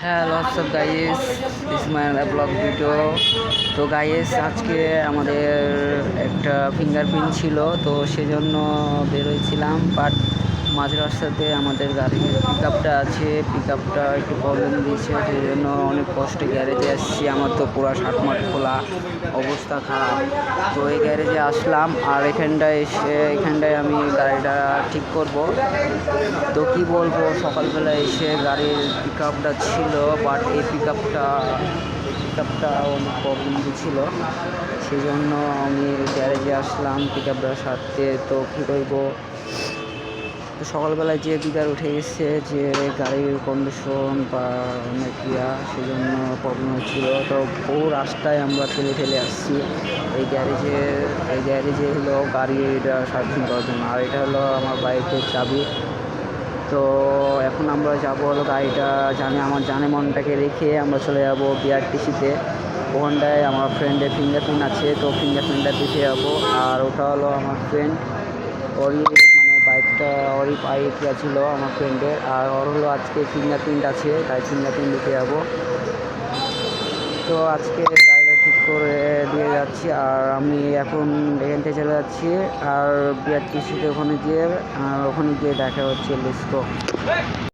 Hello WhatsApp guys, this my blog video. তো guys, আজকে আমাদের একটা ফিঙ্গারপ্রিন্ট ছিল, তো সেজন্য বেরোয়ছিলাম। বাট মাঝ রাস্তাতে আমাদের গাড়ির পিক আপটা আছে, পিক আপটা একটু প্রবলেম দিয়েছে, সেই জন্য অনেক কষ্টে গ্যারেজে আসছি। আমার তো পুরো শার্টমাট খোলা, অবস্থা খারাপ। তো এই গ্যারেজে আসলাম, আর এখানটায় আমি গাড়িটা ঠিক করব। তো কী বলবো, সকালবেলা এসে গাড়ির পিক আপটা ছিল, বাট এই পিক আপটা অনেক প্রবলেম দিচ্ছিল, সেই জন্য আমি গ্যারেজে আসলাম পিক আপটা সারতে। তো কী করবো, তো সকালবেলায় যে বিকার উঠে গেছে যে গাড়ির কন্ডিশন বা অনেক সেই জন্য প্রবলেম হচ্ছিলো। তো বহু রাস্তায় আমরা ঠেলে আসছি এই গ্যারেজে হলো গাড়িটা সার্ভিসিং করার জন্য। আর এটা হলো আমার বাইকের চাবি। তো এখন আমরা যাবো হলো গাড়িটা আমার জানে মনটাকে রেখে আমরা চলে যাবো বিআরটিসিতে। ওখানটায় আমার ফ্রেন্ডের ফিঙ্গারপ্রিন্ট আছে, তো ফিঙ্গারপ্রিন্টটা দেখে যাবো। আর ওটা হলো আমার ফ্রেন্ড, ওরই বাইকটা ওরই পায়ে ছিল আমার ফ্রেন্ডের। আর ওর হলো আজকে ফিঙ্গারপ্রিন্ট আছে, তাই ফিঙ্গারপ্রিন্ট দিতে যাবো। তো আজকে গাড়িটা ঠিক করে দিয়ে যাচ্ছি, আর আমি এখন এখান থেকে চলে যাচ্ছি। আর বিআরটিসিতে ওখানে গিয়ে দেখা হচ্ছে। Let's go.